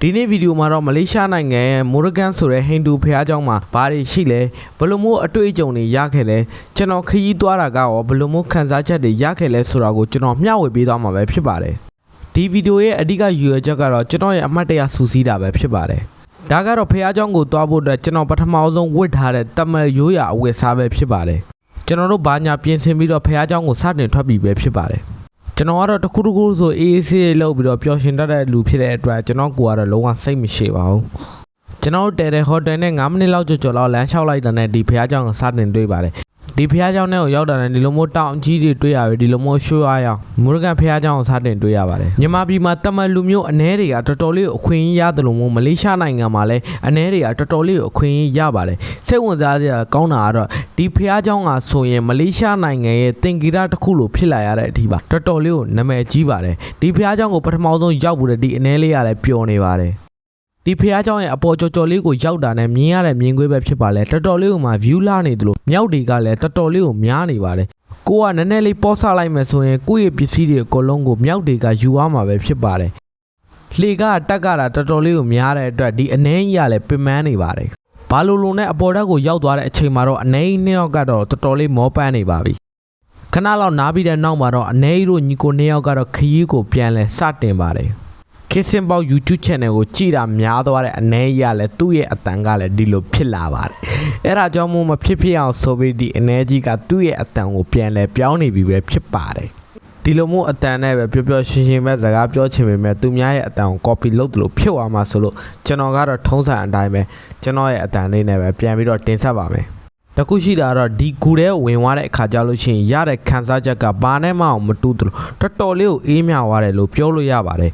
ဒီနေ့ဗီဒီယိုမှာတော့မလေးရှားနိုင်ငံရဲ့မိုရဂန်ဆိုတဲ့ဟိန္ဒူဘုရားကျောင်းမှာဘာတွေရှိလဲဘယ်လိုမျိုးအတွေ့အကြုံတွေရခဲ့လဲကျွန်တော်ခရီးသွားတာကရောဘယ်လိုမျိုးခံစားချက်တွေရခဲ့လဲဆိုတာကိုကျွန်တော်မျှဝေပေးသွားမှာပဲဖြစ်ပါတယ်ဒီဗီဒီယိုရဲ့အဓိကရည်ရွယ်ချက်ကတော့ကျွန်တော်ရဲ့အမှတ်တရစူးစီးတာပဲဖြစ်ပါတယ်ဒါကတော့ဘုရားကျောင်းကိုသွားဖို့အတွက်ကျွန်တော်ပထမဆုံးဝတ်ထားတဲ့တမန်ရိုးရာအဝတ်အစားပဲဖြစ်ပါတယ်ကျွန်တော်တို့ဘာညာပြင်ဆင်ပြီးတော့ဘုရားကျောင်းကိုစတင်ထွက်ပြီးပဲဖြစ်ပါတယ်ကျွန်တော်ကတော့တခုဆိုအေးအေးဆေးလောက်ပြီးတော့ပျော်ရွှင်တတ်တဲ့လူဖြစ်တဲ့အတွက်ကျွန်တော်ကိုကတော့လုံးဝစိတ်မရှိပါဘူးကျွန်တော်တဲတဲ့ဟိုတယ်နဲ့9မိနစ်လောက်ကြော်လောက်လမ်းလျှောက်လိုက်တာနဲ့ဒီဘုရားကျောင်းကိုစတင်တွေ့ပါတယ်ဒီဘုရားကျောင်းထဲကိုရောက်တာနဲ့ဒီလိုမျိုးတောင်ကြီးတွေတွေ့ရပြီဒီလိုမျိုးရွှေအားရောင်မိုရဂန်ဘုရားကျောင်းကိုစတင်တွေ့ရပါတယ်မြန်မာပြည်မှာတမန်လူမျိုးအနေတွေကတော်တော်လေးကိုအခွင့်အရေးရတယ်လို့မျိုးမလေးရှားနိုင်ငံမှာလည်းအနေတွေကတော်တော်လေးကိုအခွင့်အရေးရပါတယ်စိတ်ဝင်စားစရာကောင်းတာကတော့ဒီဘုရားကျောင်းကဆိုရင်မလေးရှားနိုင်ငံရဲ့သင်္ကေတတစ်ခုလိုဖြစ်လာရတဲ့အထိပါတော်တော်လေးကိုနာမည်ကြီးပါတယ်ဒီဘုရားကျောင်းကိုပထမဆုံးရောက်ဖို့တဲ့ဒီအနေလေးကလည်းပျော်နေပါတယ်ဒီဖះเจ้าရဲ့အပေါ်ကြော်လေးကိုရောက်တာနဲ့မြင်ရတဲ့မြင်ကွင်းပဲဖြစ်ပါလေတော်တော်လေးကိုမှ view လာနေသလိုမြောက်တွေကလည်းတော်တော်လေးကိုများနေပါတယ်ကိုကနည်းနည်းလေးပေါဆလိုက်မယ်ဆိုရင်ကိုယ့်ရဲ့ပစ္စည်းတွေအကုန်လုံးကိုမြောက်တွေကယူသွားမှာပဲဖြစ်ပါတယ်လှေကတက်ကတာတော်တော်လေးကိုများတဲ့အတွက်ဒီအနေကြီးကလည်းပင်ပန်းနေပါတယ်ဘာလို့နဲ့အပေါ်ဓာတ်ကိုရောက်သွားတဲ့အချိန်မှာတော့အနေကြီးနှစ်ယောက်ကတော့တော်တော်လေးမောပန်းနေပါပြီခဏလောက်နားပြီးတဲ့နောက်မှာတော့အနေကြီးတို့ညီကိုနှစ်ယောက်ကတော့ခရီးကိုပြန်လဲစတင်ပါတယ်ခေစင်ပေါ YouTube channel ကိုကြည့်တာများသွားတဲ့အနေရလဲသူ့ရဲ့အတန်ကလည်းဒီလိုဖြစ်လာပါတယ်အဲ့ဒါကြောင့်မို့မဖြစ်ဖြစ်အောင်ဆိုပြီးဒီအနေကြီးကသူ့ရဲ့အတန်ကိုပြန်လဲပြောင်းနေပြီပဲဖြစ်ပါတယ်ဒီလိုမျိုးအတန်နဲ့ပဲပျော်ပျော်ရွှင်ရွှင်ပဲစကားပြောချင်ပေမဲ့သူများရဲ့အတန်ကို copy လုပ်တယ်လို့ဖြစ်သွားမှာဆိုလို့ကျွန်တော်ကတော့ထုံးစံအတိုင်းပဲကျွန်တော်ရဲ့အတန်လေးနဲ့ပဲပြန်ပြီးတော့တင်ဆက်ပါမယ်တခုရှိတာတော့ဒီဂူထဲဝင်သွားတဲ့အခါကျလို့ရှိရင်ရတဲ့ခန်းစားချက်ကဘာနဲ့မှမတူသလိုတော်တော်လေးကိုအေးမြသွားတယ်လို့ပြောလို့ရပါတယ်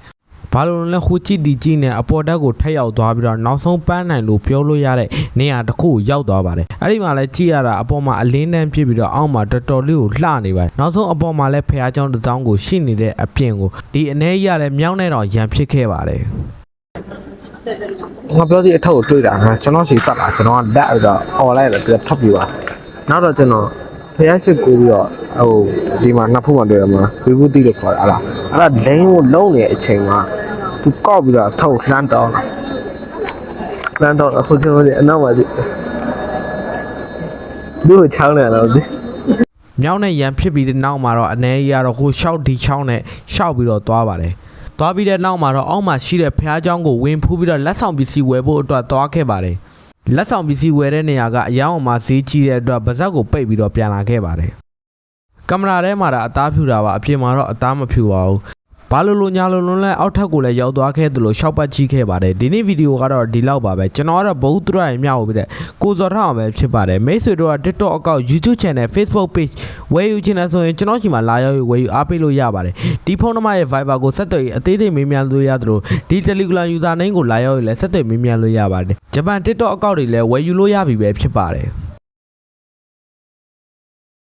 ဘာလို့လဲဟိုကြည့်ဒီကြည့်နဲ့အပေါ်ဓာတ်ကိုထက်ရောက်သွားပြီးတော့နောက်ဆုံးပန်းနိုင်လို့ပြောလို့ရတဲ့နေရာတစ်ခုကိုရောက်သွားပါတယ်အဲ့ဒီမှာလဲကြည့်ရတာအပေါ်မှာအလင်းတန်းဖြစ်ပြီးတော့အောက်မှာတော်တော်လေးကိုလှနေပါတယ်နောက်ဆုံးအပေါ်မှာလဲဖះเจ้าတစ်စောင်းကိုရှိနေတဲ့အပြင်ကိုဒီအနေကြီးကလည်းမြောင်းနေတော့ရံဖြစ်ခဲ့ပါတယ်ငါပြောစီအထောက်ကိုတွေ့တာငါကျွန်တော်စီတက်လာကျွန်တော်ကလက်ပြီးတော့អော်လိုက်တယ်ပြတ်ထွက်ပြီးသွားနောက်တော့ကျွန်တော်ဖះရှိကိုပြီးတော့ဟိုဒီမှာနှစ်ဖူးမှတွေ့ရမှာဝီဘူးတီလို့ခေါ်တာအဲ့ဒါဒိန်းကိုလုံးနေတဲ့အချိန်မှာသူကောက်ပြီးတော့ထောက်လှမ်းတော့အခုကျွန်တော်ဒီအနောက်မှာဒီတို့ချောင်းနေတော့ဒီမြောင်းနဲ့ရံဖြစ်ပြီးတဲ့နောက်မှာတော့အနေကြီးကတော့ဟိုရှောက်ဒီချောင်းနဲ့ရှောက်ပြီးတော့သွားပါတယ်သွားပြီးတဲ့နောက်မှာတော့အောက်မှာရှိတဲ့ဖះเจ้าကိုဝင်ဖူးပြီးတော့လက်ဆောင်ပစ္စည်းဝယ်ဖို့အတွက်သွားခဲ့ပါတယ်လက်ဆောင်ပစ္စည်းဝယ်တဲ့နေရာကအယောင်အမဈေးကြီးတဲ့အတွက်ဗဇက်ကိုပိတ်ပြီးတော့ပြန်လာခဲ့ပါတယ်ကင်မရာထဲမှာဒါအသားဖြူတာပါအပြင်မှာတော့အသားမဖြူပါဘူးဘာလို့ညာလို့လဲအောက်ထပ်ကိုလည်းရောက်သွားခဲ့သလိုရှောက်ပတ်ကြည့်ခဲ့ပါတယ်ဒီနေ့ဗီဒီယိုကတော့ဒီလောက်ပါပဲကျွန်တော်ကတော့ဘုတ်တရရင်မြောက်ပြီးတဲ့ကိုစော်ထောင်းပဲဖြစ်ပါတယ်မိတ်ဆွေတို့က TikTok အကောင့် YouTube Channel Facebook Page ဝယ်ယူချင်တယ်ဆိုရင်ကျွန်တော်ရှိမှလာရောက်ဝယ်ယူအားပေးလို့ရပါတယ်ဒီဖုန်းနံပါတ်ရဲ့ Viber ကိုဆက်သွယ်အသေးသေးမေးမြန်းလို့ရသလိုဒီ Telegram User Name ကိုလာရောက်လည်းဆက်သွယ်မေးမြန်းလို့ရပါတယ်ဂျပန် TikTok အကောင့်တွေလည်းဝယ်ယူလို့ရပြီပဲဖြစ်ပါတယ်